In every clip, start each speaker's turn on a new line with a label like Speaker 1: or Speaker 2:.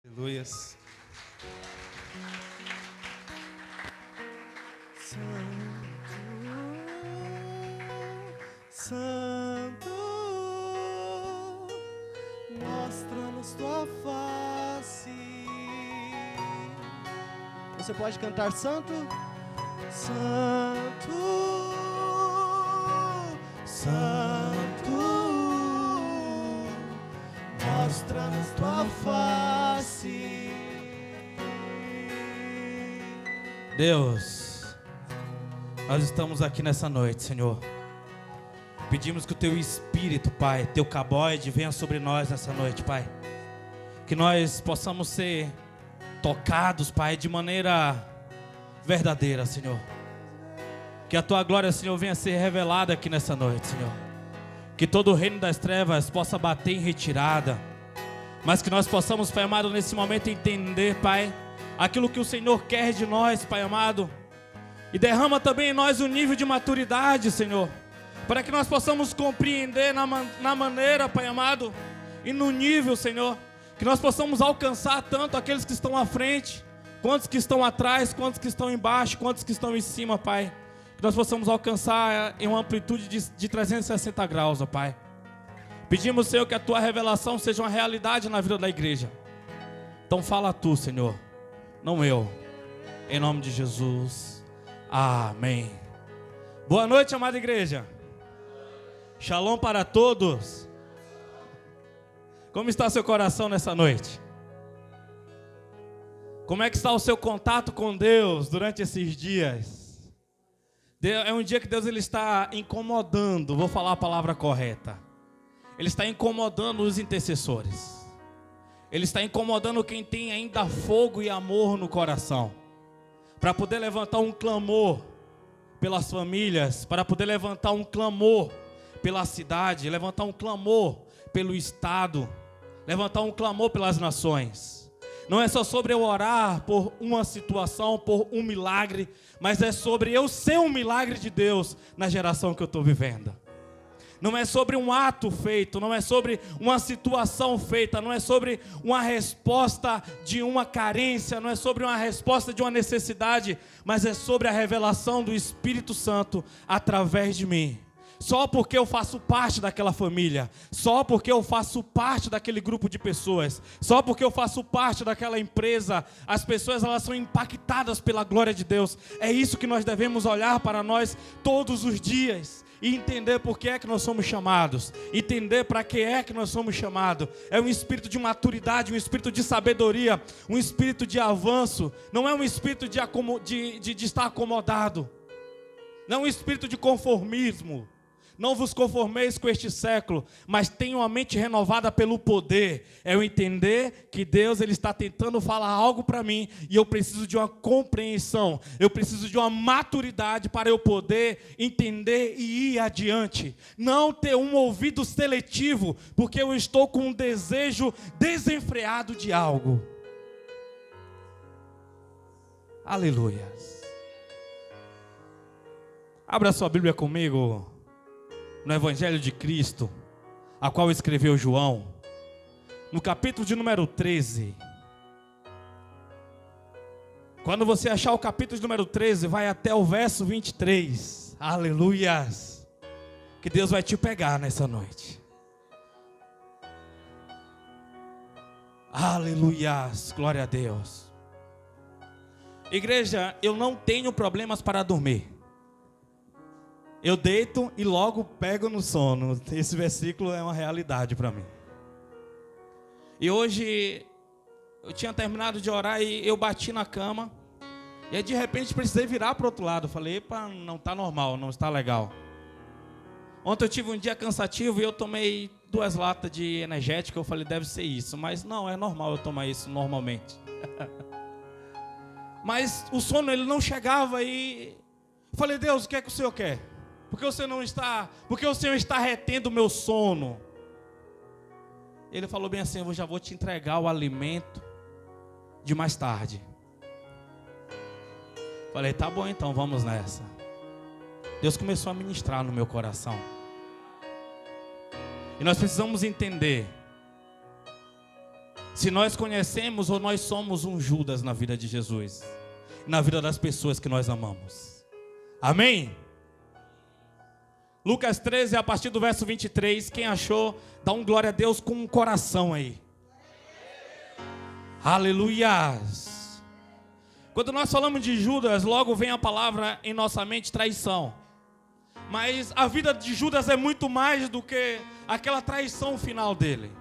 Speaker 1: Aleluias. Santo, mostra-nos tua face. Você pode cantar santo? Santo, santo, mostra-nos tua face.
Speaker 2: Deus, nós estamos aqui nessa noite, Senhor. Pedimos que o Teu Espírito, Pai, Teu caboide venha sobre nós nessa noite, Pai. Que nós possamos ser tocados, Pai, de maneira verdadeira, Senhor. Que a Tua glória, Senhor, venha ser revelada aqui nessa noite, Senhor. Que todo o reino das trevas possa bater em retirada. Mas que nós possamos, Pai amado, nesse momento entender, Pai, aquilo que o Senhor quer de nós, Pai amado. E derrama também em nós um nível de maturidade, Senhor, para que nós possamos compreender na maneira, Pai amado, e no nível, Senhor, que nós possamos alcançar tanto aqueles que estão à frente, quantos que estão atrás, quantos que estão embaixo, quantos que estão em cima, Pai. Que nós possamos alcançar em uma amplitude de 360 graus, ó Pai. Pedimos, Senhor, que a Tua revelação seja uma realidade na vida da igreja. Então fala Tu, Senhor, não eu. Em nome de Jesus. Amém. Boa noite, amada igreja. Shalom para todos. Como está seu coração nessa noite? Como é que está o seu contato com Deus durante esses dias? É um dia que Deus ele está incomodando, vou falar a palavra correta. Ele está incomodando os intercessores. Ele está incomodando quem tem ainda fogo e amor no coração, para poder levantar um clamor pelas famílias, para poder levantar um clamor pela cidade, levantar um clamor pelo estado, levantar um clamor pelas nações. Não é só sobre eu orar por uma situação, por um milagre, mas é sobre eu ser um milagre de Deus na geração que eu estou vivendo. Não é sobre um ato feito, não é sobre uma situação feita, não é sobre uma resposta de uma carência, não é sobre uma resposta de uma necessidade, mas é sobre a revelação do Espírito Santo através de mim. Só porque eu faço parte daquela família, só porque eu faço parte daquele grupo de pessoas, só porque eu faço parte daquela empresa, as pessoas elas são impactadas pela glória de Deus. É isso que nós devemos olhar para nós todos os dias e entender por que é que nós somos chamados, entender para que é que nós somos chamados. É um espírito de maturidade, um espírito de sabedoria, um espírito de avanço, não é um espírito de estar acomodado, não é um espírito de conformismo. Não vos conformeis com este século, mas tenham a mente renovada pelo poder. É eu entender que Deus ele está tentando falar algo para mim e eu preciso de uma compreensão. Eu preciso de uma maturidade para eu poder entender e ir adiante. Não ter um ouvido seletivo, porque eu estou com um desejo desenfreado de algo. Aleluia. Abra sua Bíblia comigo no Evangelho de Cristo, a qual escreveu João, no capítulo de número 13. Quando você achar o capítulo de número 13, vai até o verso 23. Aleluias! Que Deus vai te pegar nessa noite. Aleluias! Glória a Deus. Igreja, eu não tenho problemas para dormir. Eu deito e logo pego no sono. Esse versículo é uma realidade para mim. E hoje eu tinha terminado de orar e eu bati na cama. E aí de repente precisei virar para o outro lado. Falei, epa, não está normal, não está legal. Ontem eu tive um dia cansativo e eu tomei 2 latas de energética. Eu falei, deve ser isso. Mas não, é normal eu tomar isso normalmente. Mas o sono ele não chegava e... Falei, Deus, o que é que o Senhor quer? Porque o Senhor está retendo o meu sono. Ele falou bem assim, eu já vou te entregar o alimento de mais tarde. Falei, tá bom então, vamos nessa. Deus começou a ministrar no meu coração. E nós precisamos entender se nós conhecemos ou nós somos um Judas na vida de Jesus, na vida das pessoas que nós amamos. Amém? Lucas 13, a partir do verso 23, quem achou, dá um glória a Deus com um coração aí. Aleluias. Quando nós falamos de Judas, logo vem a palavra em nossa mente traição. Mas a vida de Judas é muito mais do que aquela traição final dele.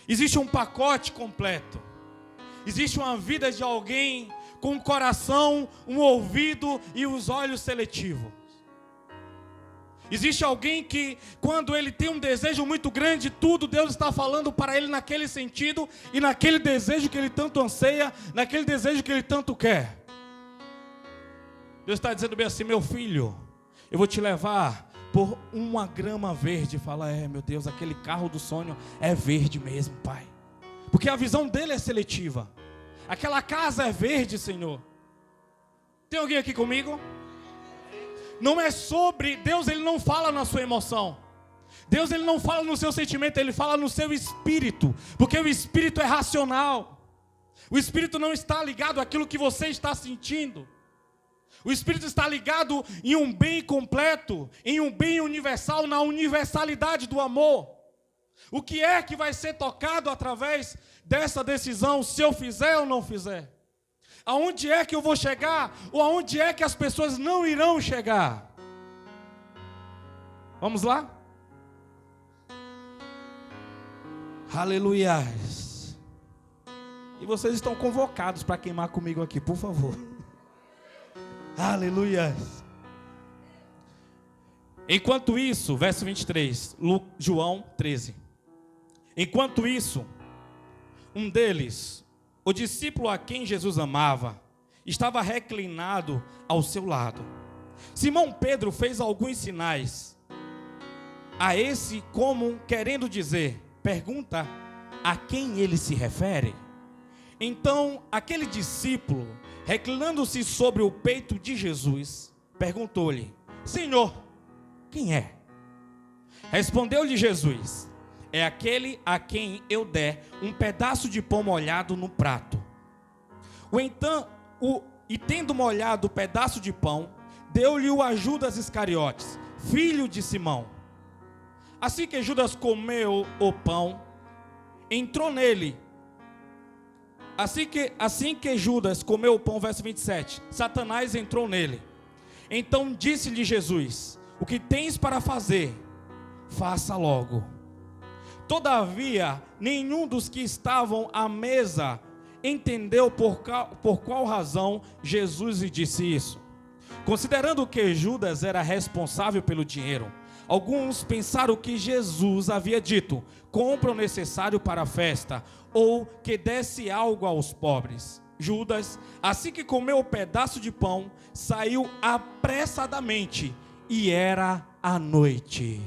Speaker 2: Existe um pacote completo. Existe uma vida de alguém com um coração, um ouvido e os olhos seletivos. Existe alguém que, quando ele tem um desejo muito grande, tudo Deus está falando para ele naquele sentido e naquele desejo que ele tanto anseia, naquele desejo que ele tanto quer. Deus está dizendo bem assim: meu filho, eu vou te levar por uma grama verde. Fala, meu Deus, aquele carro do sonho é verde mesmo, Pai. Porque a visão dele é seletiva. Aquela casa é verde, Senhor. Tem alguém aqui comigo? Não é sobre, Deus ele não fala na sua emoção. Deus ele não fala no seu sentimento, ele fala no seu espírito. Porque o espírito é racional. O espírito não está ligado àquilo que você está sentindo. O espírito está ligado em um bem completo, em um bem universal, na universalidade do amor. O que é que vai ser tocado através dessa decisão, se eu fizer ou não fizer? Aonde é que eu vou chegar, ou aonde é que as pessoas não irão chegar? Vamos lá? Aleluia. E vocês estão convocados para queimar comigo aqui, por favor. Aleluia. Enquanto isso, verso 23, João 13. Enquanto isso, um deles, o discípulo a quem Jesus amava, estava reclinado ao seu lado. Simão Pedro fez alguns sinais a esse, como querendo dizer: pergunta a quem ele se refere. Então aquele discípulo, reclinando-se sobre o peito de Jesus, perguntou-lhe: Senhor, quem é? Respondeu-lhe Jesus: é aquele a quem eu der um pedaço de pão molhado no prato. E tendo molhado o pedaço de pão, deu-lhe-o a Judas Iscariotes, filho de Simão. Assim que Judas comeu o pão, entrou nele. Assim que Judas comeu o pão, verso 27, Satanás entrou nele. Então disse-lhe Jesus: o que tens para fazer, faça logo. Todavia, nenhum dos que estavam à mesa entendeu por qual razão Jesus lhe disse isso. Considerando que Judas era responsável pelo dinheiro, alguns pensaram que Jesus havia dito: compra o necessário para a festa, ou que desse algo aos pobres. Judas, assim que comeu o pedaço de pão, saiu apressadamente, e era a noite.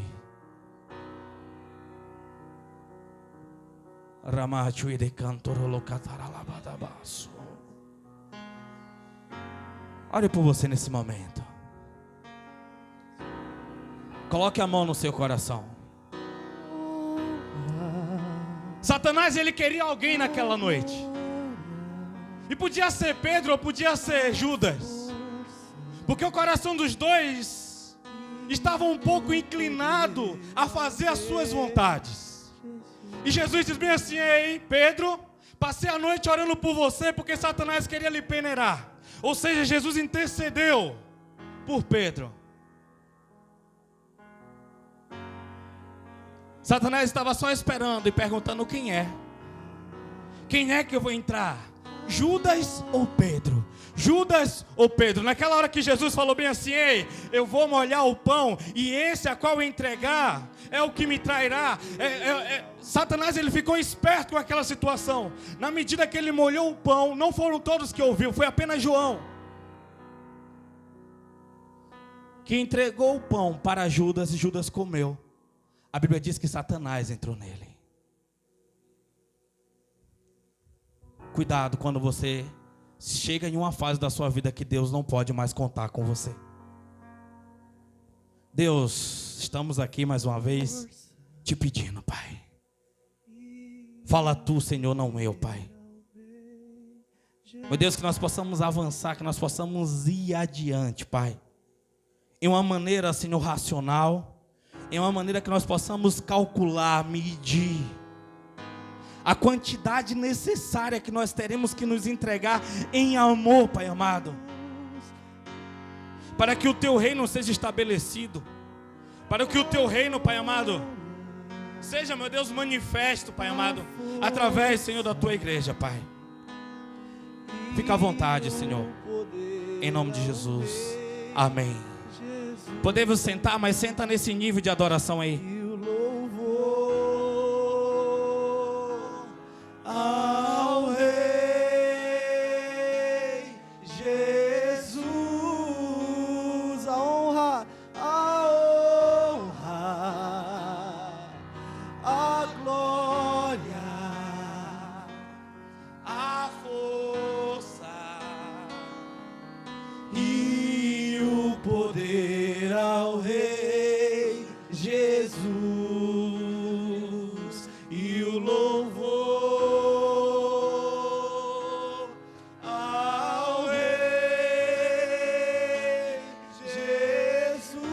Speaker 2: Ore por você nesse momento. Coloque a mão no seu coração. Satanás, ele queria alguém naquela noite. E podia ser Pedro ou podia ser Judas. Porque o coração dos dois estava um pouco inclinado a fazer as suas vontades. E Jesus diz bem assim: ei, Pedro, passei a noite orando por você porque Satanás queria lhe peneirar. Ou seja, Jesus intercedeu por Pedro. Satanás estava só esperando e perguntando: quem é? Quem é que eu vou entrar? Judas ou Pedro? Judas ou Pedro? Naquela hora que Jesus falou bem assim: ei, eu vou molhar o pão, e esse a qual eu entregar é o que me trairá. Satanás, ele ficou esperto com aquela situação. Na medida que ele molhou o pão, não foram todos que ouviram, foi apenas João, que entregou o pão para Judas, e Judas comeu. A Bíblia diz que Satanás entrou nele. Cuidado quando você chega em uma fase da sua vida que Deus não pode mais contar com você. Deus, estamos aqui mais uma vez te pedindo, Pai. Fala tu, Senhor, não eu, Pai. Meu Deus, que nós possamos avançar, que nós possamos ir adiante, Pai. Em uma maneira, Senhor, racional. Em uma maneira que nós possamos calcular, medir a quantidade necessária que nós teremos que nos entregar em amor, Pai amado. Para que o Teu reino seja estabelecido. Para que o Teu reino, Pai amado, seja, meu Deus, manifesto, Pai amado, através, Senhor, da Tua igreja, Pai. Fica à vontade, Senhor. Em nome de Jesus. Amém. Podemos sentar, mas senta nesse nível de adoração aí.
Speaker 1: E o louvor ao Rei Jesus, a honra, a glória,
Speaker 2: A força
Speaker 1: e o poder ao Rei Jesus, e o louvor ao Rei Jesus.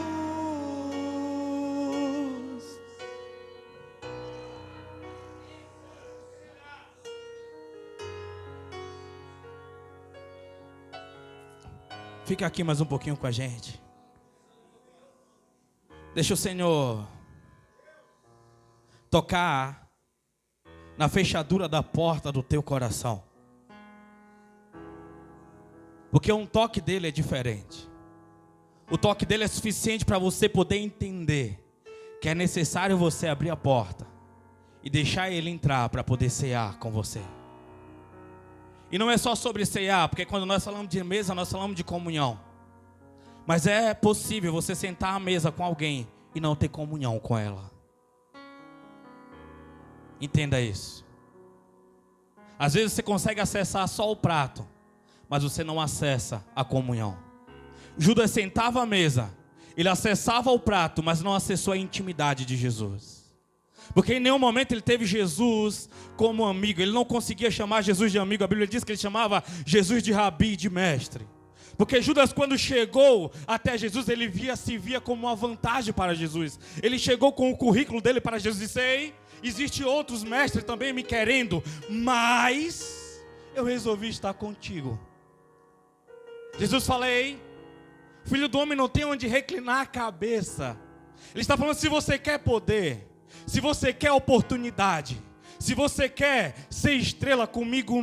Speaker 2: Fica aqui mais um pouquinho com a gente. Deixa o Senhor tocar na fechadura da porta do teu coração. Porque um toque dele é diferente. O toque dele é suficiente para você poder entender que é necessário você abrir a porta e deixar ele entrar para poder cear com você. E não é só sobre cear, porque quando nós falamos de mesa, nós falamos de comunhão. Mas é possível você sentar à mesa com alguém e não ter comunhão com ela. Entenda isso. Às vezes você consegue acessar só o prato, mas você não acessa a comunhão. Judas sentava à mesa, ele acessava o prato, mas não acessou a intimidade de Jesus. Porque em nenhum momento ele teve Jesus como amigo. Ele não conseguia chamar Jesus de amigo. A Bíblia diz que ele chamava Jesus de rabi, de mestre. Porque Judas, quando chegou até Jesus, ele se via como uma vantagem para Jesus. Ele chegou com o currículo dele para Jesus e disse: ei, existem outros mestres também me querendo, mas eu resolvi estar contigo. Jesus fala: ei, filho do homem não tem onde reclinar a cabeça. Ele está falando: se você quer poder, se você quer oportunidade, se você quer ser estrela comigo,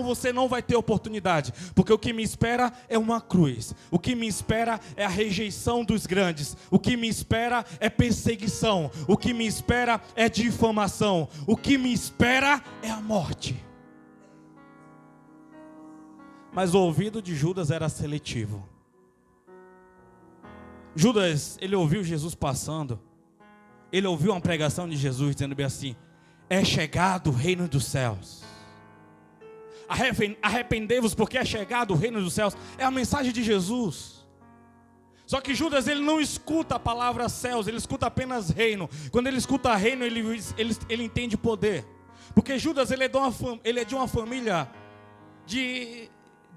Speaker 2: você não vai ter oportunidade. Porque o que me espera é uma cruz. O que me espera é a rejeição dos grandes. O que me espera é perseguição. O que me espera é difamação. O que me espera é a morte. Mas o ouvido de Judas era seletivo. Judas, ele ouviu Jesus passando. Ele ouviu uma pregação de Jesus dizendo bem assim: é chegado o reino dos céus. Arrependei-vos porque é chegado o reino dos céus. É a mensagem de Jesus. Só que Judas, ele não escuta a palavra céus, ele escuta apenas reino. Quando ele escuta reino, ele entende poder. Porque Judas, ele é de uma família de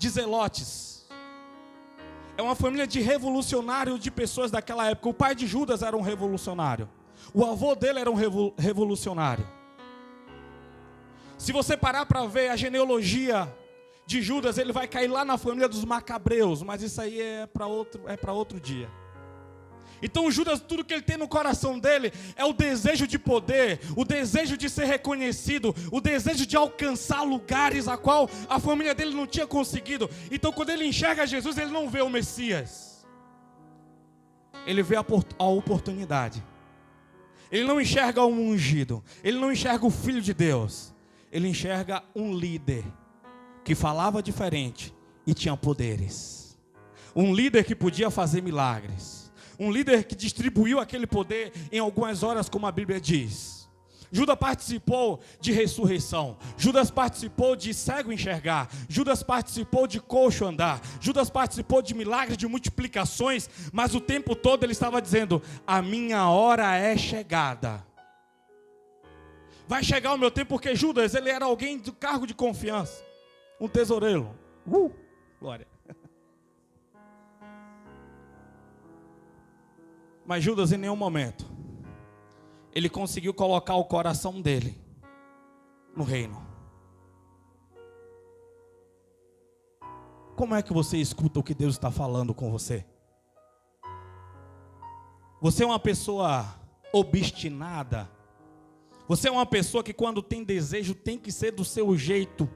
Speaker 2: zelotes. É uma família de revolucionários, de pessoas daquela época. O pai de Judas era um revolucionário. O avô dele era um revolucionário. Se você parar para ver a genealogia de Judas, ele vai cair lá na família dos macabreus, mas isso aí é para outro dia. Então Judas, tudo que ele tem no coração dele é o desejo de poder, o desejo de ser reconhecido, o desejo de alcançar lugares a qual a família dele não tinha conseguido. Então quando ele enxerga Jesus, ele não vê o Messias, ele vê a oportunidade. Ele não enxerga um ungido, ele não enxerga o Filho de Deus, ele enxerga um líder que falava diferente e tinha poderes. Um líder que podia fazer milagres. Um líder que distribuiu aquele poder em algumas horas, como a Bíblia diz. Judas participou de ressurreição. Judas participou de cego enxergar. Judas participou de coxo andar. Judas participou de milagres, de multiplicações. Mas o tempo todo ele estava dizendo: a minha hora é chegada. Vai chegar o meu tempo, porque Judas, ele era alguém do cargo de confiança. Um tesoureiro. Glória. Mas Judas, em nenhum momento, ele conseguiu colocar o coração dele no reino. Como é que você escuta o que Deus está falando com você? Você é uma pessoa obstinada? Você é uma pessoa que quando tem desejo tem que ser do seu jeito?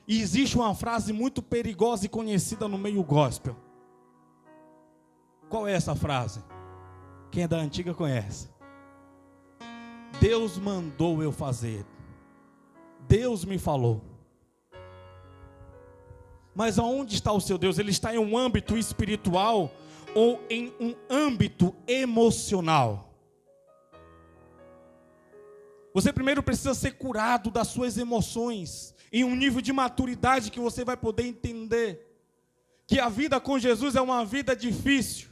Speaker 2: E existe uma frase muito perigosa e conhecida no meio gospel. Qual é essa frase? Quem é da antiga conhece. Deus mandou eu fazer. Deus me falou. Mas aonde está o seu Deus? Ele está em um âmbito espiritual ou em um âmbito emocional? Você primeiro precisa ser curado das suas emoções, em um nível de maturidade que você vai poder entender que a vida com Jesus é uma vida difícil.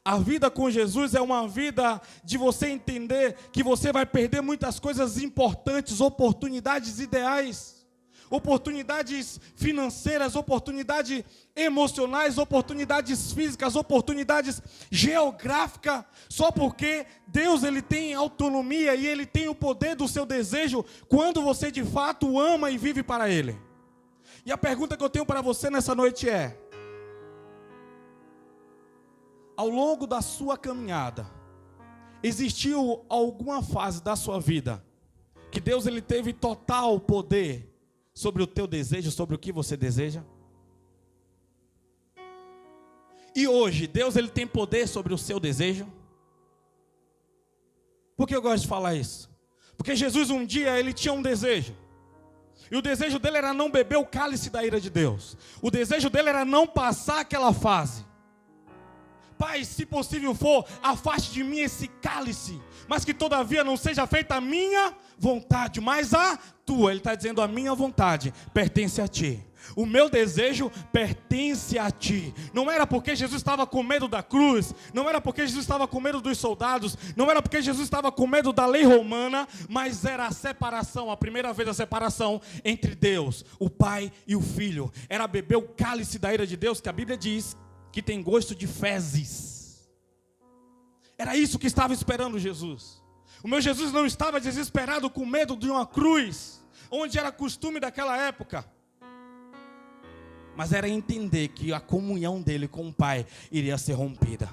Speaker 2: A vida com Jesus é uma vida de você entender que você vai perder muitas coisas importantes, oportunidades ideais, oportunidades financeiras, oportunidades emocionais, oportunidades físicas, oportunidades geográficas, só porque Deus ele tem autonomia e Ele tem o poder do seu desejo quando você de fato o ama e vive para Ele. E a pergunta que eu tenho para você nessa noite é: ao longo da sua caminhada, existiu alguma fase da sua vida que Deus ele teve total poder sobre o teu desejo, sobre o que você deseja? E hoje, Deus ele tem poder sobre o seu desejo? Por que eu gosto de falar isso? Porque Jesus um dia ele tinha um desejo. E o desejo dele era não beber o cálice da ira de Deus. O desejo dele era não passar aquela fase. Pai, se possível for, afaste de mim esse cálice, mas que todavia não seja feita a minha vontade, mas a tua. Ele está dizendo: a minha vontade pertence a ti. O meu desejo pertence a ti. Não era porque Jesus estava com medo da cruz, não era porque Jesus estava com medo dos soldados, não era porque Jesus estava com medo da lei romana, mas era a separação, a primeira vez a separação entre Deus, o Pai e o Filho. Era beber o cálice da ira de Deus, que a Bíblia diz que tem gosto de fezes. Era isso que estava esperando Jesus. O meu Jesus não estava desesperado com medo de uma cruz, onde era costume daquela época, mas era entender que a comunhão dele com o Pai iria ser rompida.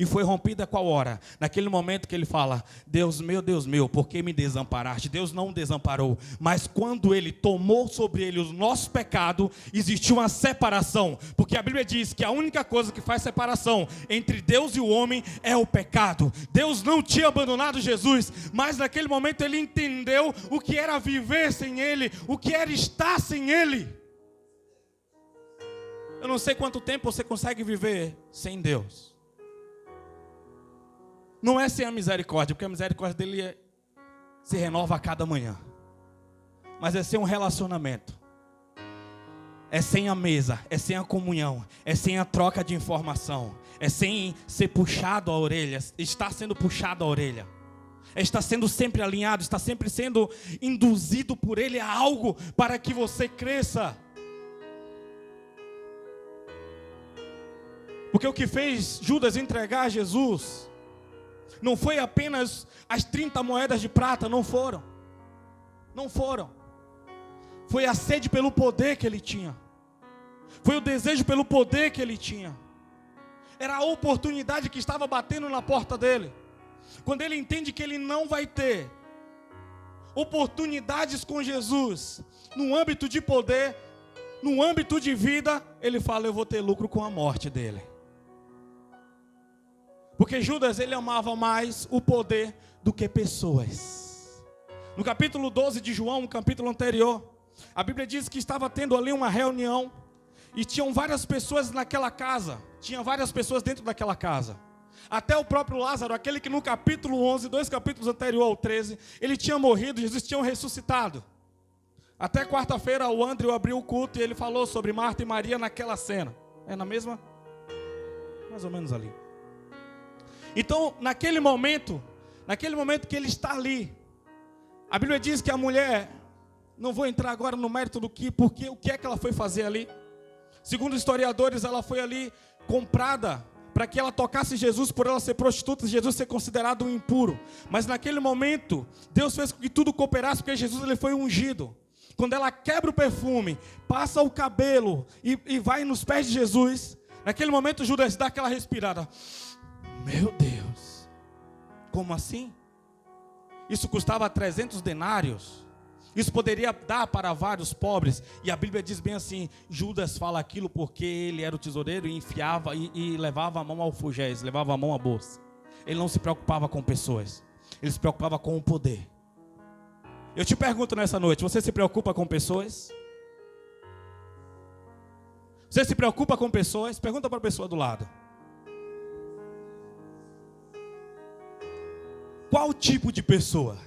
Speaker 2: E foi rompida qual hora? Naquele momento que ele fala: Deus meu, por que me desamparaste? Deus não o desamparou, mas quando ele tomou sobre ele o nosso pecado, existiu uma separação, porque a Bíblia diz que a única coisa que faz separação entre Deus e o homem é o pecado. Deus não tinha abandonado Jesus, mas naquele momento ele entendeu o que era viver sem ele, o que era estar sem ele. Eu não sei quanto tempo você consegue viver sem Deus. Não é sem a misericórdia, porque a misericórdia dele se renova a cada manhã. Mas é sem um relacionamento. É sem a mesa, é sem a comunhão, é sem a troca de informação, é sem ser puxado a orelha, estar sendo puxado a orelha. É estar sendo sempre alinhado, está sempre sendo induzido por ele a algo para que você cresça. Porque o que fez Judas entregar Jesus não foi apenas as 30 moedas de prata, não foram. Foi a sede pelo poder que ele tinha. Foi o desejo pelo poder que ele tinha. Era a oportunidade que estava batendo na porta dele. Quando ele entende que ele não vai ter oportunidades com Jesus, no âmbito de poder, no âmbito de vida, ele fala: eu vou ter lucro com a morte dele. Porque Judas, ele amava mais o poder do que pessoas. No capítulo 12 de João, no capítulo anterior, a Bíblia diz que estava tendo ali uma reunião, e tinham várias pessoas naquela casa, tinha várias pessoas dentro daquela casa. Até o próprio Lázaro, aquele que no capítulo 11, 2 capítulos anterior ao 13, ele tinha morrido, Jesus tinha ressuscitado. Até quarta-feira o Andrew abriu o culto e ele falou sobre Marta e Maria naquela cena. É na mesma? Mais ou menos ali. Então, naquele momento, naquele momento que ele está ali, a Bíblia diz que a mulher, não vou entrar agora no mérito do que, porque o que é que ela foi fazer ali? Segundo os historiadores, ela foi ali comprada para que ela tocasse Jesus, por ela ser prostituta, Jesus ser considerado um impuro. Mas naquele momento, Deus fez com que tudo cooperasse, porque Jesus ele foi ungido. Quando ela quebra o perfume, passa o cabelo e vai nos pés de Jesus, naquele momento Judas dá aquela respirada. Meu Deus, como assim? Isso custava 300 denários. Isso poderia dar para vários pobres. E a Bíblia diz bem assim, Judas fala aquilo porque ele era o tesoureiro e enfiava e levava a mão ao alfujés, levava a mão à bolsa. Ele não se preocupava com pessoas, ele se preocupava com o poder. Eu te pergunto nessa noite, você se preocupa com pessoas? Você se preocupa com pessoas? Pergunta para a pessoa do lado. Qual tipo de pessoa?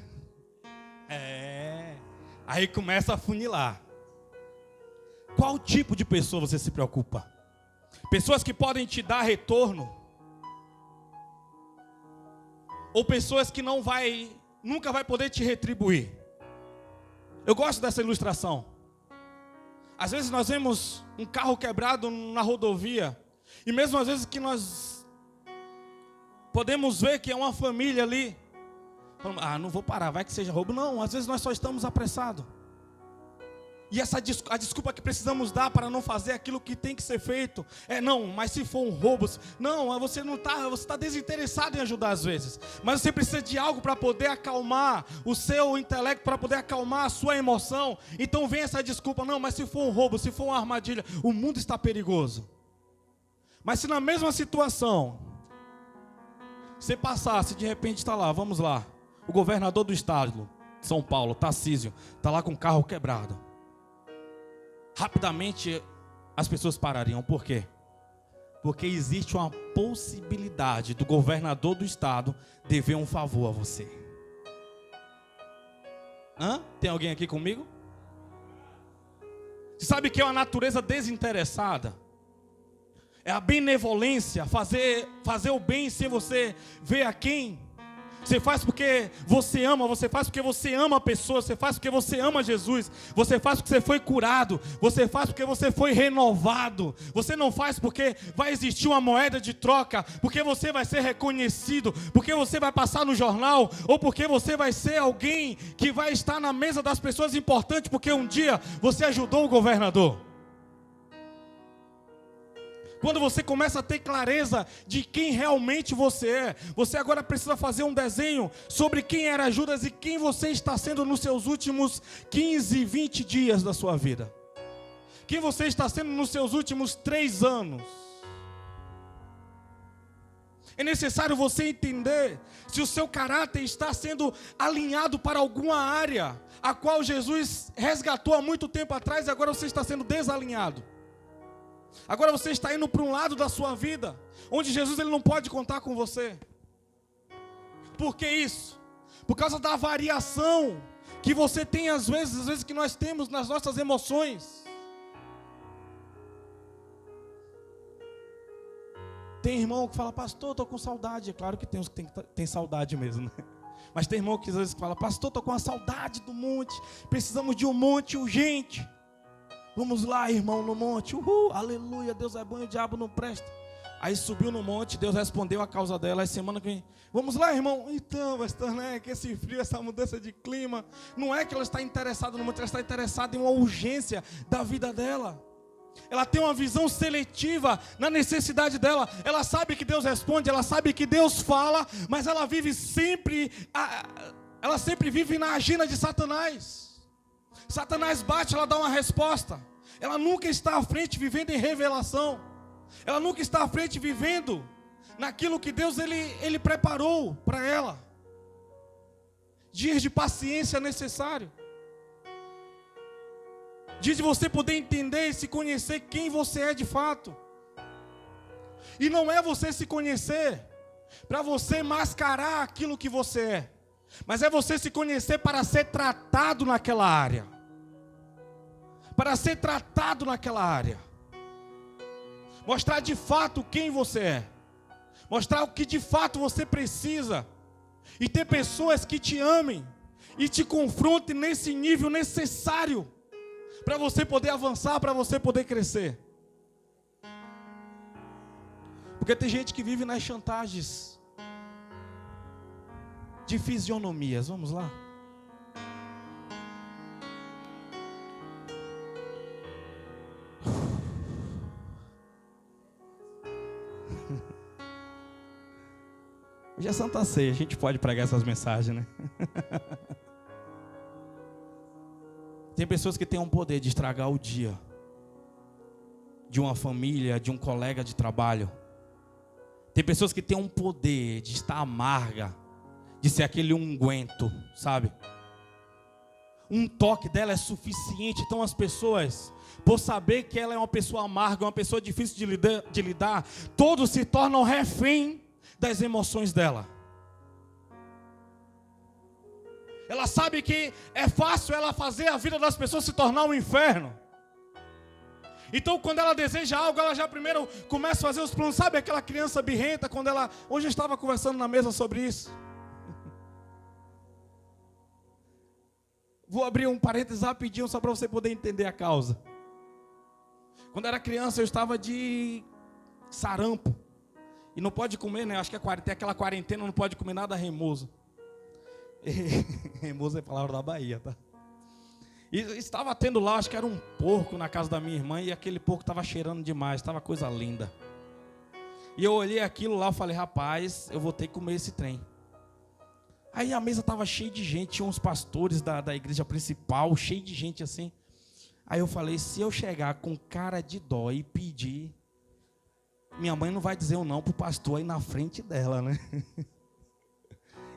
Speaker 2: Aí começa a funilar. Qual tipo de pessoa você se preocupa? Pessoas que podem te dar retorno? Ou pessoas que nunca vai poder te retribuir? Eu gosto dessa ilustração. Às vezes nós vemos um carro quebrado na rodovia, e mesmo às vezes que nós podemos ver que é uma família ali, não vou parar, vai que seja roubo. Não, às vezes nós só estamos apressados. E a desculpa que precisamos dar para não fazer aquilo que tem que ser feito mas se for um roubo, não, você está desinteressado em ajudar às vezes. Mas você precisa de algo para poder acalmar o seu intelecto, para poder acalmar a sua emoção. Então vem essa desculpa, não, mas se for um roubo, se for uma armadilha, o mundo está perigoso. Mas se na mesma situação, você passasse, de repente está lá, vamos lá, o governador do estado de São Paulo, Tarcísio, está lá com o carro quebrado. Rapidamente as pessoas parariam. Por quê? Porque existe uma possibilidade do governador do estado dever um favor a você. Tem alguém aqui comigo? Você sabe que é uma natureza desinteressada? É a benevolência, fazer o bem sem você ver a quem. Você faz porque você ama, você faz porque você ama a pessoa, você faz porque você ama Jesus, você faz porque você foi curado, você faz porque você foi renovado. Você não faz porque vai existir uma moeda de troca, porque você vai ser reconhecido, porque você vai passar no jornal, ou porque você vai ser alguém que vai estar na mesa das pessoas importantes, porque um dia você ajudou o governador. Quando você começa a ter clareza de quem realmente você é, você agora precisa fazer um desenho sobre quem era Judas e quem você está sendo nos seus últimos 15, 20 dias da sua vida. Quem você está sendo nos seus últimos 3 anos. É necessário você entender se o seu caráter está sendo alinhado para alguma área, a qual Jesus resgatou há muito tempo atrás e agora você está sendo desalinhado. Agora você está indo para um lado da sua vida onde Jesus ele não pode contar com você. Por que isso? Por causa da variação que você tem às vezes que nós temos nas nossas emoções. Tem irmão que fala, pastor, estou com saudade. É claro que tem uns que tem saudade mesmo, né? Mas tem irmão que às vezes fala, pastor, estou com a saudade do monte. Precisamos de um monte urgente. Vamos lá, irmão, no monte. Aleluia, Deus é bom e o diabo não presta. Aí subiu no monte, Deus respondeu a causa dela. Aí semana que vem, vamos lá, irmão. Então, pastor, né, que esse frio, essa mudança de clima, não é que ela está interessada no monte, ela está interessada em uma urgência da vida dela. Ela tem uma visão seletiva na necessidade dela. Ela sabe que Deus responde, ela sabe que Deus fala, mas ela vive sempre, ela sempre vive na agenda de Satanás. Satanás bate, ela dá uma resposta. Ela nunca está à frente vivendo em revelação. Ela nunca está à frente vivendo naquilo que Deus ele preparou para ela. Dias de paciência necessário. Dias de você poder entender e se conhecer quem você é de fato. E não é você se conhecer para você mascarar aquilo que você é. Mas é você se conhecer para ser tratado naquela área. Para ser tratado naquela área. Mostrar de fato quem você é. Mostrar o que de fato você precisa. E ter pessoas que te amem e te confrontem nesse nível necessário para você poder avançar, para você poder crescer. Porque tem gente que vive nas chantagens de fisionomias. Vamos lá? Hoje é Santa Ceia, a gente pode pregar essas mensagens, né? Tem pessoas que têm um poder de estragar o dia de uma família, de um colega de trabalho. Tem pessoas que têm um poder de estar amarga, de ser aquele unguento, sabe? Um toque dela é suficiente. Então as pessoas, por saber que ela é uma pessoa amarga, uma pessoa difícil de lidar, todos se tornam refém das emoções dela. Ela sabe que é fácil ela fazer a vida das pessoas se tornar um inferno. Então quando ela deseja algo, ela já primeiro começa a fazer os planos. Sabe aquela criança birrenta, quando ela... Hoje eu estava conversando na mesa sobre isso. Vou abrir um parênteses rapidinho só para você poder entender a causa. Quando eu era criança eu estava de sarampo. E não pode comer, né? Acho que tem aquela quarentena, não pode comer nada remoso. Remoso é palavra da Bahia, tá? E estava tendo lá, acho que era um porco na casa da minha irmã. E aquele porco estava cheirando demais, estava coisa linda. E eu olhei aquilo lá e falei, rapaz, eu vou ter que comer esse trem. Aí a mesa estava cheia de gente, tinha uns pastores da igreja principal, cheio de gente assim. Aí eu falei, se eu chegar com cara de dó e pedir, minha mãe não vai dizer um não pro pastor aí na frente dela, né?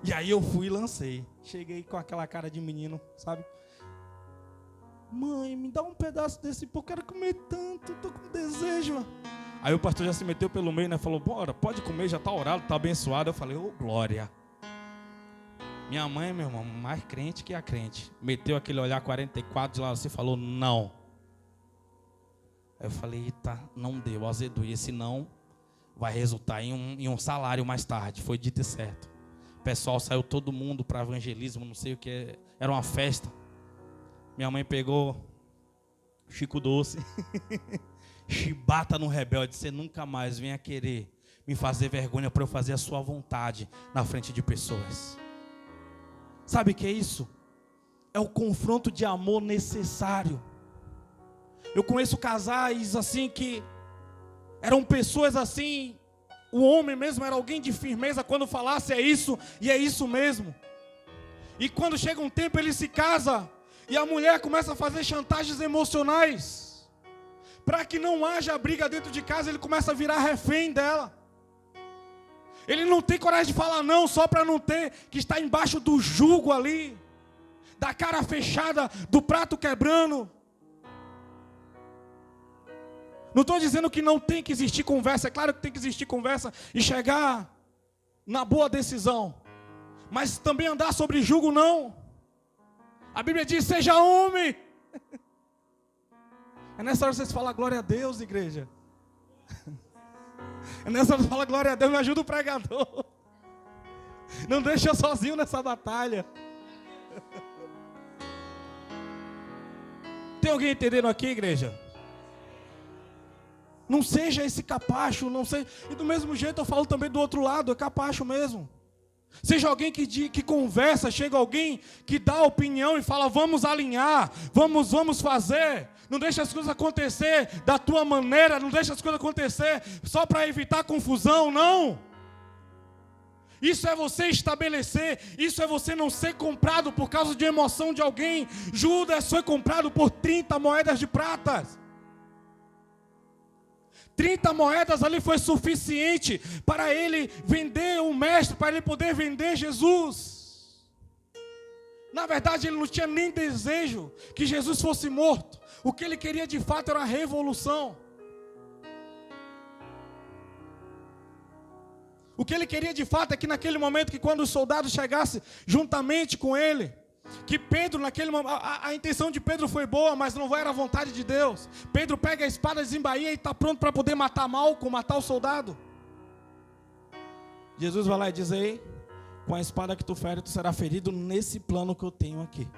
Speaker 2: E aí eu fui e lancei. Cheguei com aquela cara de menino, sabe? Mãe, me dá um pedaço desse pão, eu quero comer tanto, tô com desejo. Aí o pastor já se meteu pelo meio, né? Falou, bora, pode comer, já tá orado, tá abençoado. Eu falei, ô glória. Minha mãe, meu irmão, mais crente que a crente. Meteu aquele olhar 44 de lá, você falou, não. Aí eu falei, eita, não deu, azedou. E esse não vai resultar em um salário mais tarde. Foi dito e certo. O pessoal saiu todo mundo para evangelismo, não sei o que, era uma festa. Minha mãe pegou Chico Doce, chibata no rebelde, você nunca mais venha querer me fazer vergonha para eu fazer a sua vontade na frente de pessoas. Sabe o que é isso? É o confronto de amor necessário. Eu conheço casais assim que eram pessoas assim, o homem mesmo era alguém de firmeza, quando falasse é isso e é isso mesmo. E quando chega um tempo ele se casa e a mulher começa a fazer chantagens emocionais. Para que não haja briga dentro de casa, ele começa a virar refém dela. Ele não tem coragem de falar não, só para não ter que estar embaixo do jugo ali, da cara fechada, do prato quebrando. Não estou dizendo que não tem que existir conversa, é claro que tem que existir conversa e chegar na boa decisão. Mas também andar sobre jugo não. A Bíblia diz, seja homem. É nessa hora que vocês falam glória a Deus, igreja. É nessa hora que fala glória a Deus, me ajuda o pregador. Não deixa eu sozinho nessa batalha. Tem alguém entendendo aqui, igreja? Não seja esse capacho, não sei. E do mesmo jeito eu falo também do outro lado, é capacho mesmo. Seja alguém que conversa, chega alguém que dá opinião e fala, vamos alinhar, vamos fazer. Não deixa as coisas acontecer da tua maneira, não deixa as coisas acontecer só para evitar confusão, não. Isso é você estabelecer, isso é você não ser comprado por causa de emoção de alguém. Judas foi comprado por 30 moedas de prata. 30 moedas ali foi suficiente para ele vender o mestre, para ele poder vender Jesus. Na verdade ele não tinha nem desejo que Jesus fosse morto. O que ele queria de fato era a revolução. O que ele queria de fato é que naquele momento, que quando os soldados chegassem juntamente com ele, que Pedro naquele momento, a intenção de Pedro foi boa, mas não era a vontade de Deus. Pedro pega a espada, desembainha e está pronto para poder matar Malco, matar o soldado. Jesus vai lá e diz, ei, com a espada que tu fere, tu será ferido nesse plano que eu tenho aqui.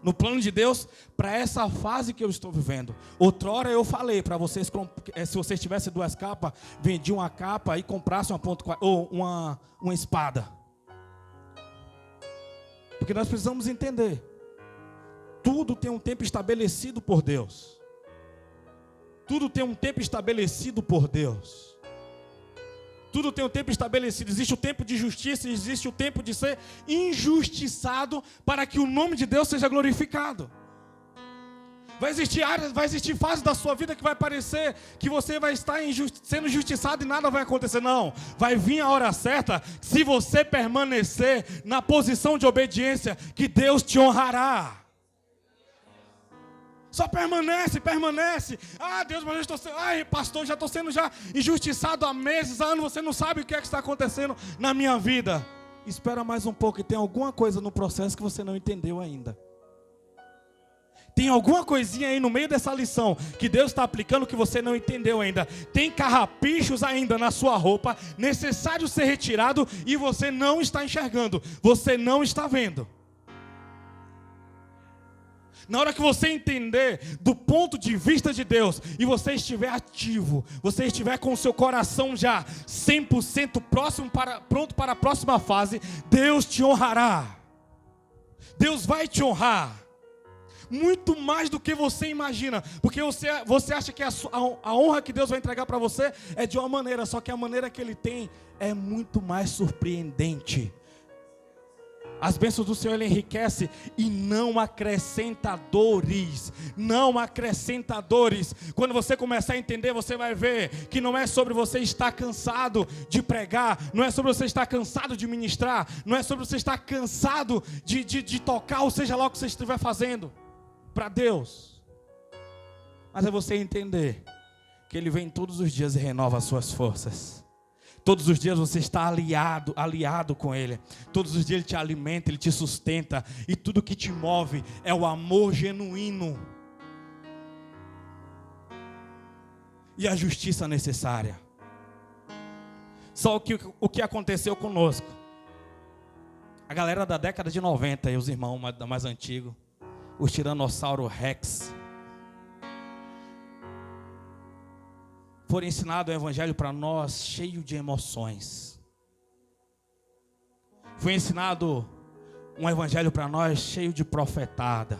Speaker 2: No plano de Deus, para essa fase que eu estou vivendo. Outrora eu falei para vocês, se vocês tivessem 2 capas, vendiam uma capa e comprassem uma espada. Porque nós precisamos entender. Tudo tem um tempo estabelecido por Deus. Tudo tem um tempo estabelecido por Deus. Tudo tem um tempo estabelecido. Existe o tempo de justiça e existe o tempo de ser injustiçado para que o nome de Deus seja glorificado. Vai existir áreas, vai existir fases da sua vida que vai parecer que você vai estar sendo injustiçado e nada vai acontecer. Não, vai vir a hora certa, se você permanecer na posição de obediência, que Deus te honrará. Só permanece. Ah, Deus, mas eu estou sendo... Ai, pastor, já estou sendo injustiçado há meses, há anos, você não sabe o que é que está acontecendo na minha vida. Espera mais um pouco, e tem alguma coisa no processo que você não entendeu ainda. Tem alguma coisinha aí no meio dessa lição que Deus está aplicando que você não entendeu ainda. Tem carrapichos ainda na sua roupa, necessário ser retirado, e você não está enxergando, você não está vendo. Na hora que você entender do ponto de vista de Deus e você estiver ativo, você estiver com o seu coração já 100% pronto para a próxima fase, Deus te honrará. Deus vai te honrar. Muito mais do que você imagina. Porque você acha que a honra que Deus vai entregar para você é de uma maneira, só que a maneira que Ele tem é muito mais surpreendente. As bênçãos do Senhor, Ele enriquece e não acrescenta dores. Não acrescenta dores. Quando você começar a entender, você vai ver que não é sobre você estar cansado de pregar, não é sobre você estar cansado de ministrar, não é sobre você estar cansado de tocar, ou seja lá o que você estiver fazendo para Deus. Mas é você entender que Ele vem todos os dias e renova as suas forças. Todos os dias você está aliado com Ele. Todos os dias Ele te alimenta, Ele te sustenta. E tudo que te move é o amor genuíno e a justiça necessária. Só o que aconteceu conosco. A galera da década de 90 e os irmãos mais antigos, os Tiranossauro Rex, foram ensinados o evangelho para nós cheio de emoções. Foi ensinado um evangelho para nós cheio de profetada.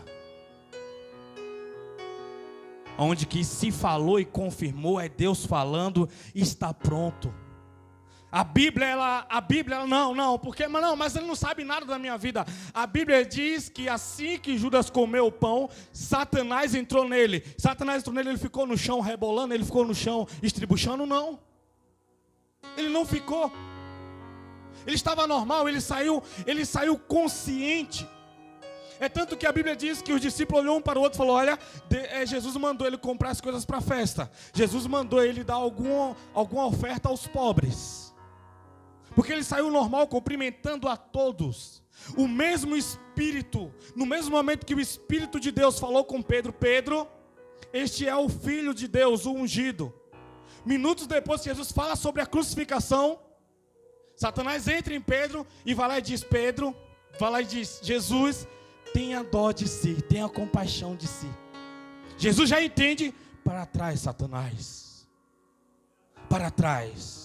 Speaker 2: Onde que se falou e confirmou é Deus falando e está pronto. A Bíblia, ela não, porque não, mas ele não sabe nada da minha vida. A Bíblia diz que assim que Judas comeu o pão, Satanás entrou nele. Ele ficou no chão rebolando, ele ficou no chão estribuchando, não. Ele não ficou. Ele estava normal, ele saiu consciente. É tanto que a Bíblia diz que os discípulos olhou um para o outro e falou: olha, Jesus mandou ele comprar as coisas para a festa. Jesus mandou ele dar alguma oferta aos pobres. Porque ele saiu normal, cumprimentando a todos. O mesmo Espírito, no mesmo momento que o Espírito de Deus falou com Pedro: Pedro, este é o Filho de Deus, o ungido. Minutos depois que Jesus fala sobre a crucificação, Satanás entra em Pedro e vai lá e diz: Pedro, vai lá e diz: Jesus, tenha dó de si, tenha compaixão de si. Jesus já entende: para trás, Satanás, para trás.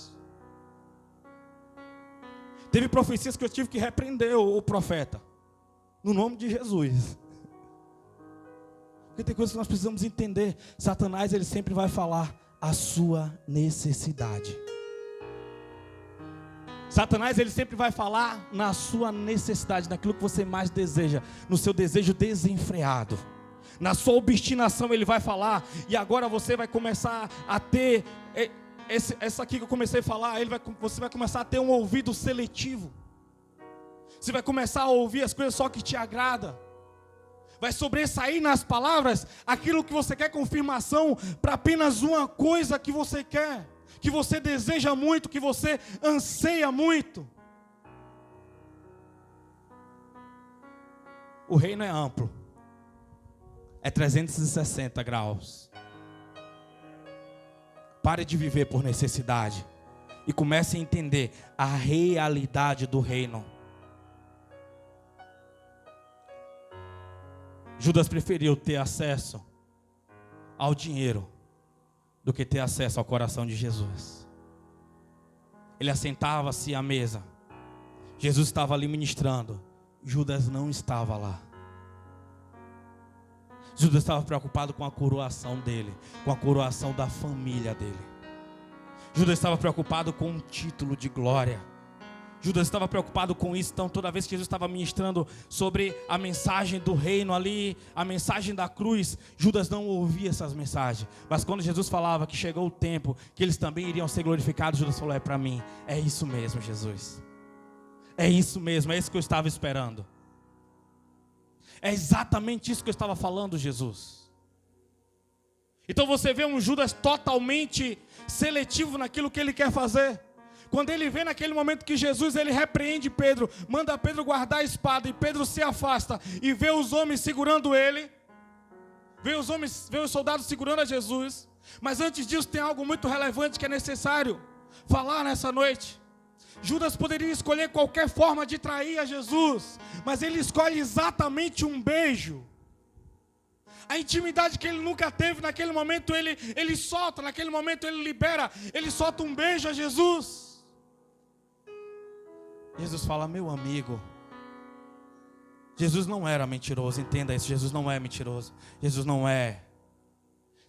Speaker 2: Teve profecias que eu tive que repreender o profeta, no nome de Jesus. Porque tem coisas que nós precisamos entender. Satanás, ele sempre vai falar a sua necessidade. Satanás, ele sempre vai falar na sua necessidade, naquilo que você mais deseja, no seu desejo desenfreado. Na sua obstinação ele vai falar, e agora você vai começar a ter... Essa aqui que eu comecei a falar, você vai começar a ter um ouvido seletivo. Você vai começar a ouvir as coisas só que te agrada. Vai sobressair nas palavras aquilo que você quer confirmação para apenas uma coisa que você quer, que você deseja muito, que você anseia muito. O reino é amplo. É 360 graus. Pare de viver por necessidade e comece a entender a realidade do reino. Judas preferiu ter acesso ao dinheiro do que ter acesso ao coração de Jesus. Ele assentava-se à mesa. Jesus estava ali ministrando. Judas não estava lá. Judas estava preocupado com a coroação dele, com a coroação da família dele. Judas estava preocupado com um título de glória. Judas estava preocupado com isso. Então toda vez que Jesus estava ministrando sobre a mensagem do reino ali, a mensagem da cruz, Judas não ouvia essas mensagens. Mas quando Jesus falava que chegou o tempo que eles também iriam ser glorificados, Judas falou: é para mim, é isso mesmo, Jesus. É isso mesmo, é isso que eu estava esperando. É exatamente isso que eu estava falando, Jesus. Então você vê um Judas totalmente seletivo naquilo que ele quer fazer. Quando ele vê naquele momento que Jesus, ele repreende Pedro, manda Pedro guardar a espada, e Pedro se afasta e vê os homens segurando ele, vê os soldados segurando a Jesus. Mas antes disso tem algo muito relevante que é necessário falar nessa noite. Judas poderia escolher qualquer forma de trair a Jesus, mas ele escolhe exatamente um beijo. A intimidade que ele nunca teve, naquele momento ele solta, naquele momento ele libera, ele solta um beijo a Jesus. Jesus fala: meu amigo. Jesus não era mentiroso, entenda isso. Jesus não é mentiroso. Jesus não é.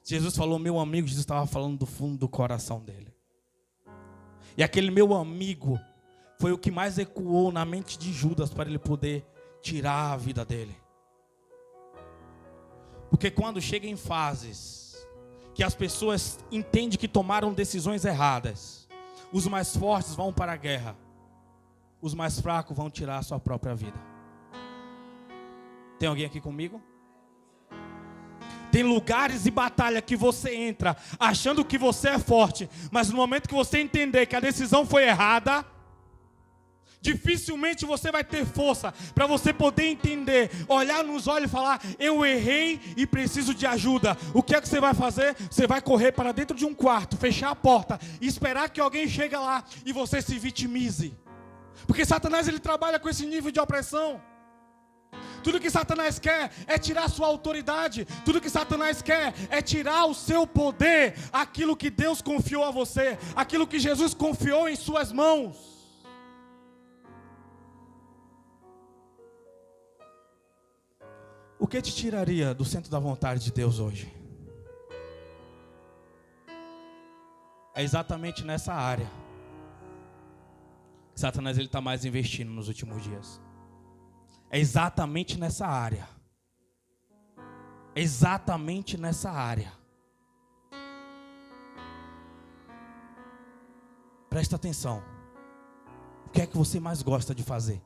Speaker 2: Jesus falou meu amigo, Jesus estava falando do fundo do coração dele. E aquele meu amigo foi o que mais ecoou na mente de Judas para ele poder tirar a vida dele. Porque quando chega em fases que as pessoas entendem que tomaram decisões erradas, os mais fortes vão para a guerra, os mais fracos vão tirar a sua própria vida. Tem alguém aqui comigo? Tem lugares e batalha que você entra achando que você é forte, mas no momento que você entender que a decisão foi errada, dificilmente você vai ter força para você poder entender, olhar nos olhos e falar: eu errei e preciso de ajuda. O que é que você vai fazer? Você vai correr para dentro de um quarto, fechar a porta e esperar que alguém chegue lá e você se vitimize. Porque Satanás, ele trabalha com esse nível de opressão. Tudo que Satanás quer é tirar sua autoridade. Tudo que Satanás quer é tirar o seu poder, aquilo que Deus confiou a você, aquilo que Jesus confiou em suas mãos. O que te tiraria do centro da vontade de Deus hoje? É exatamente nessa área que Satanás está mais investindo nos últimos dias. É exatamente nessa área. É exatamente nessa área. Presta atenção. O que é que você mais gosta de fazer?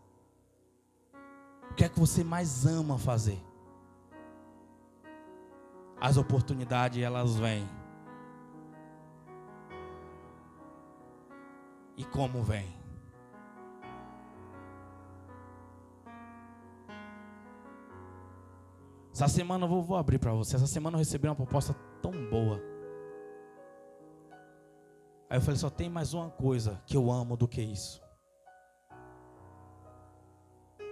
Speaker 2: O que é que você mais ama fazer? As oportunidades, elas vêm. E como vem? Essa semana eu vou abrir para você. Essa semana eu recebi uma proposta tão boa. Aí eu falei: só tem mais uma coisa que eu amo do que isso.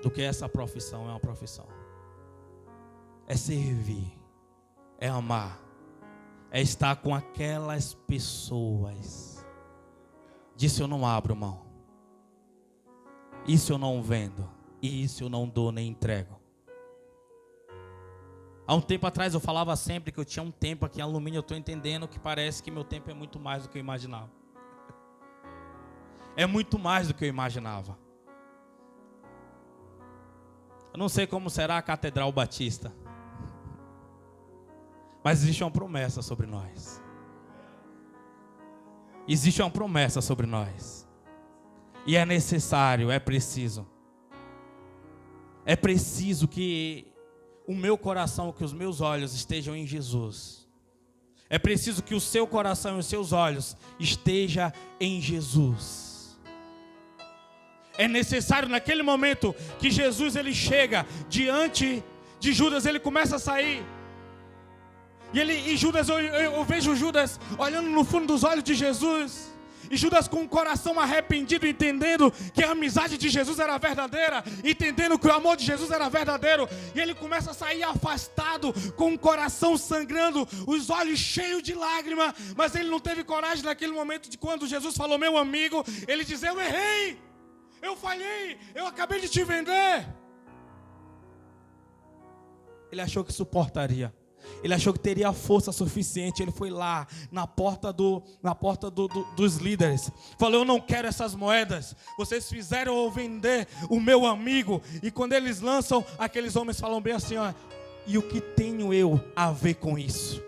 Speaker 2: Do que essa profissão, é uma profissão. É servir. É amar. É estar com aquelas pessoas. Disso eu não abro mão. Isso eu não vendo. E isso eu não dou nem entrego. Há um tempo atrás eu falava sempre que eu tinha um tempo aqui em alumínio. Eu estou entendendo que parece que meu tempo é muito mais do que eu imaginava. É muito mais do que eu imaginava. Eu não sei como será a Catedral Batista, mas existe uma promessa sobre nós. Existe uma promessa sobre nós. E é necessário, é preciso. É preciso que o meu coração, que os meus olhos estejam em Jesus. É preciso que o seu coração e os seus olhos estejam em Jesus. É necessário naquele momento que Jesus, ele chega diante de Judas, ele começa a sair. E Judas, eu vejo Judas olhando no fundo dos olhos de Jesus. E Judas, com o coração arrependido, entendendo que a amizade de Jesus era verdadeira, entendendo que o amor de Jesus era verdadeiro, e ele começa a sair afastado, com o coração sangrando, os olhos cheios de lágrima, mas ele não teve coragem naquele momento de quando Jesus falou, meu amigo, ele diz, eu errei, eu falhei, eu acabei de te vender. Ele achou que suportaria. Ele achou que teria força suficiente. Ele foi lá na porta dos líderes. Falou, eu não quero essas moedas. Vocês fizeram eu vender o meu amigo. E quando eles lançam, aqueles homens falam bem assim, ó, e o que tenho eu a ver com isso?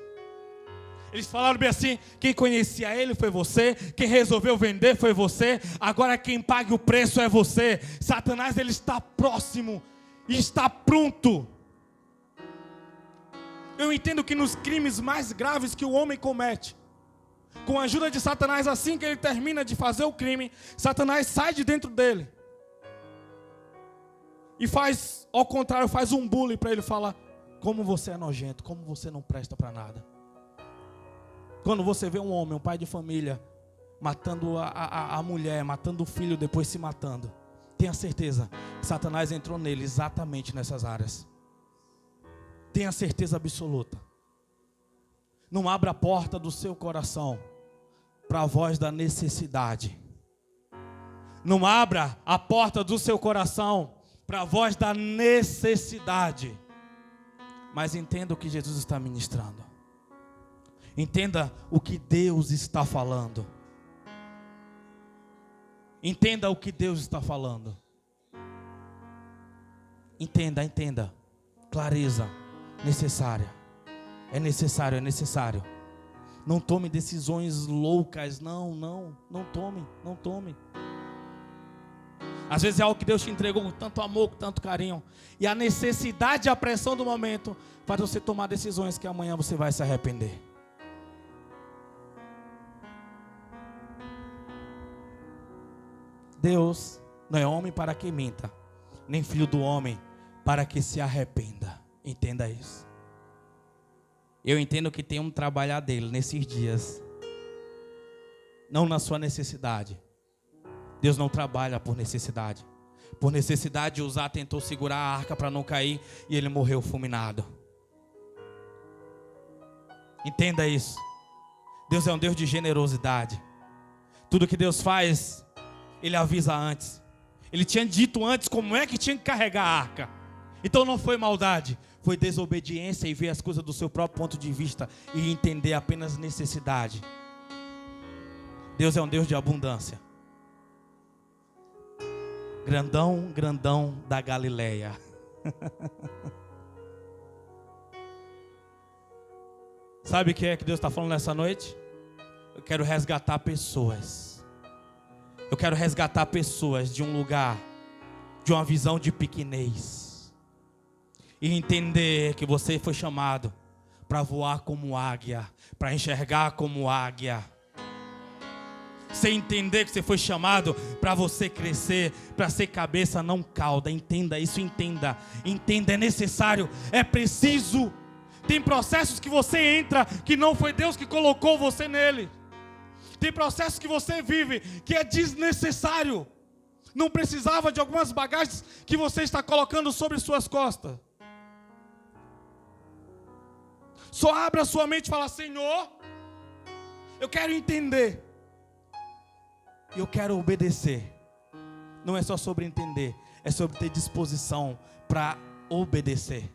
Speaker 2: Eles falaram bem assim, quem conhecia ele foi você, quem resolveu vender foi você, agora quem paga o preço é você. Satanás, ele está próximo e está pronto. Eu entendo que nos crimes mais graves que o homem comete, com a ajuda de Satanás, assim que ele termina de fazer o crime, Satanás sai de dentro dele e faz, ao contrário, faz um bullying para ele falar, como você é nojento, como você não presta para nada. Quando você vê um homem, um pai de família, matando a mulher, matando o filho, depois se matando, tenha certeza que Satanás entrou nele exatamente nessas áreas. Tenha certeza absoluta. Não abra a porta do seu coração para a voz da necessidade. Não abra a porta do seu coração para a voz da necessidade. Mas entenda o que Jesus está ministrando. Entenda o que Deus está falando. Entenda o que Deus está falando. Entenda. Clareza. Necessária. É necessário. Não tome decisões loucas. Não tome. Às vezes é algo que Deus te entregou com tanto amor, com tanto carinho, e a necessidade e a pressão do momento faz você tomar decisões que amanhã você vai se arrepender. Deus não é homem para que minta, nem filho do homem para que se arrependa. Entenda isso. Eu entendo que tem um trabalhar dele nesses dias, não na sua necessidade. Deus não trabalha por necessidade. Por necessidade, Uzá tentou segurar a arca para não cair e ele morreu fulminado. Entenda isso. Deus é um Deus de generosidade. Tudo que Deus faz, Ele avisa antes. Ele tinha dito antes como é que tinha que carregar a arca. Então não foi maldade, foi desobediência e ver as coisas do seu próprio ponto de vista e entender apenas necessidade. Deus é um Deus de abundância. Grandão da Galileia. Sabe o que é que Deus está falando nessa noite? Eu quero resgatar pessoas. Eu quero resgatar pessoas de um lugar, de uma visão de pequenez. E entender que você foi chamado para voar como águia, para enxergar como águia. Você entender que você foi chamado para você crescer, para ser cabeça, não cauda. Entenda isso, entenda, é necessário, é preciso. Tem processos que você entra que não foi Deus que colocou você nele. Tem processos que você vive que é desnecessário. Não precisava de algumas bagagens que você está colocando sobre suas costas. Só abra sua mente e fala: Senhor, eu quero entender. Eu quero obedecer. Não é só sobre entender, é sobre ter disposição para obedecer.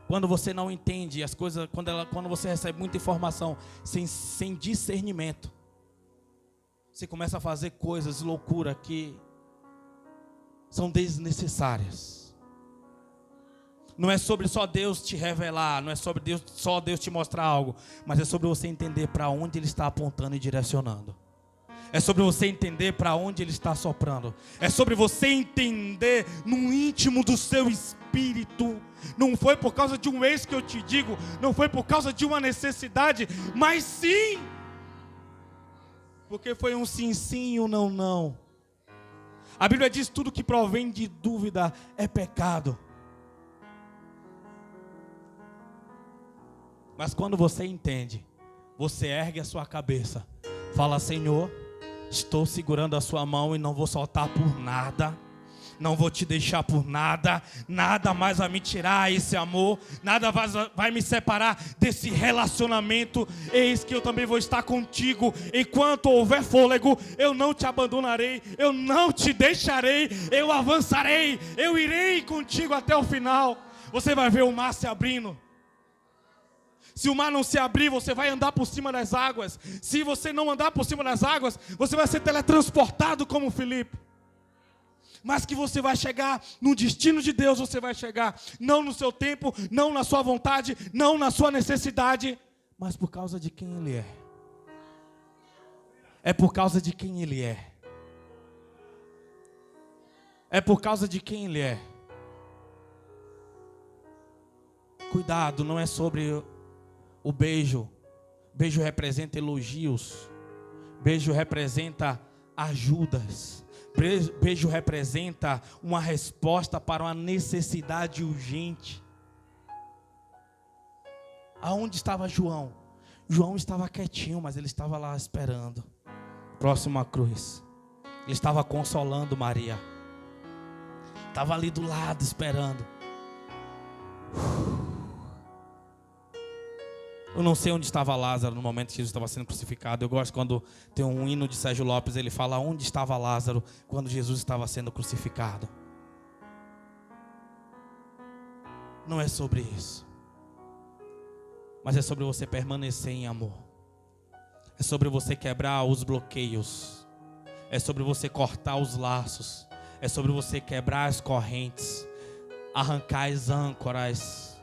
Speaker 2: Quando você não entende as coisas, quando você recebe muita informação sem discernimento, você começa a fazer coisas, loucura, que são desnecessárias. Não é sobre só Deus te revelar, não é sobre só Deus te mostrar algo, mas é sobre você entender para onde Ele está apontando e direcionando. É sobre você entender para onde Ele está soprando. É sobre você entender no íntimo do seu espírito. Não foi por causa de um ex que eu te digo, não foi por causa de uma necessidade, mas sim, porque foi um sim, sim e um não, não. A Bíblia diz: tudo que provém de dúvida é pecado. Mas quando você entende, você ergue a sua cabeça, Fala: Senhor, estou segurando a sua mão e não vou soltar por nada. Não vou te deixar por nada. Nada mais vai me tirar esse amor. Nada vai me separar desse relacionamento. Eis que eu também vou estar contigo. Enquanto houver fôlego, eu não te abandonarei. Eu não te deixarei. Eu avançarei. Eu irei contigo até o final. Você vai ver o mar se abrindo. Se o mar não se abrir, você vai andar por cima das águas. Se você não andar por cima das águas, você vai ser teletransportado como Filipe. Mas que você vai chegar no destino de Deus, você vai chegar não no seu tempo, não na sua vontade, não na sua necessidade, mas por causa de quem Ele é. É por causa de quem Ele é. É por causa de quem Ele é. Cuidado, não é sobre o beijo. Beijo representa elogios. Beijo representa ajudas. Beijo representa uma resposta para uma necessidade urgente. Aonde estava João? João estava quietinho, mas ele estava lá esperando. Próximo à cruz. Ele estava consolando Maria. Estava ali do lado esperando. Eu não sei onde estava Lázaro no momento que Jesus estava sendo crucificado. Eu gosto quando tem um hino de Sérgio Lopes, ele fala: onde estava Lázaro quando Jesus estava sendo crucificado. Não é sobre isso, mas é sobre você permanecer em amor. É sobre você quebrar os bloqueios. É sobre você cortar os laços. É sobre você quebrar as correntes, arrancar as âncoras.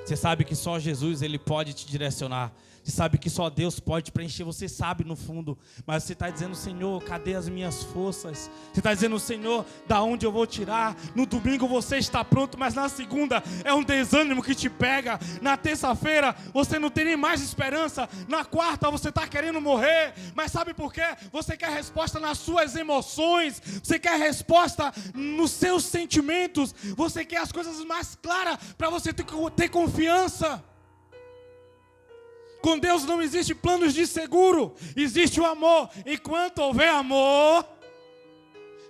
Speaker 2: Você sabe que só Jesus, Ele pode te direcionar. Você sabe que só Deus pode te preencher. Você sabe no fundo. Mas você está dizendo: Senhor, cadê as minhas forças? Você está dizendo: Senhor, da onde eu vou tirar? No domingo você está pronto, mas na segunda é um desânimo que te pega. Na terça-feira você não tem nem mais esperança. Na quarta você está querendo morrer. Mas sabe por quê? Você quer resposta nas suas emoções. Você quer resposta nos seus sentimentos. Você quer as coisas mais claras para você ter confiança. Com Deus não existe planos de seguro, existe o amor. Enquanto houver amor,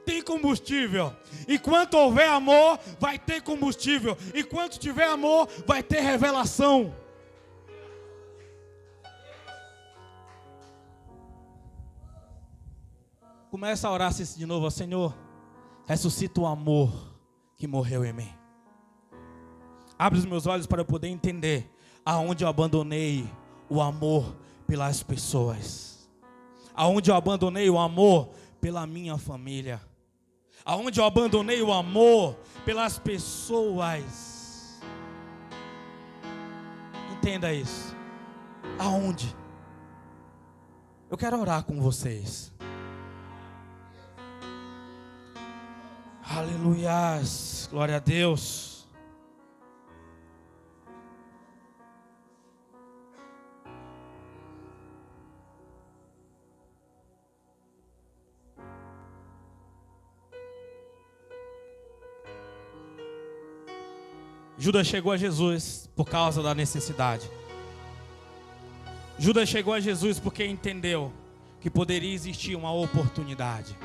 Speaker 2: tem combustível. Enquanto houver amor, vai ter combustível. Enquanto tiver amor, vai ter revelação. Começa a orar assim de novo: Senhor, ressuscita o amor que morreu em mim. Abre os meus olhos para eu poder entender aonde eu abandonei o amor pelas pessoas. Aonde eu abandonei o amor pela minha família. Aonde eu abandonei o amor pelas pessoas. Entenda isso. Aonde? Eu quero orar com vocês. Aleluias. Glória a Deus. Judas chegou a Jesus por causa da necessidade. Judas chegou a Jesus porque entendeu que poderia existir uma oportunidade.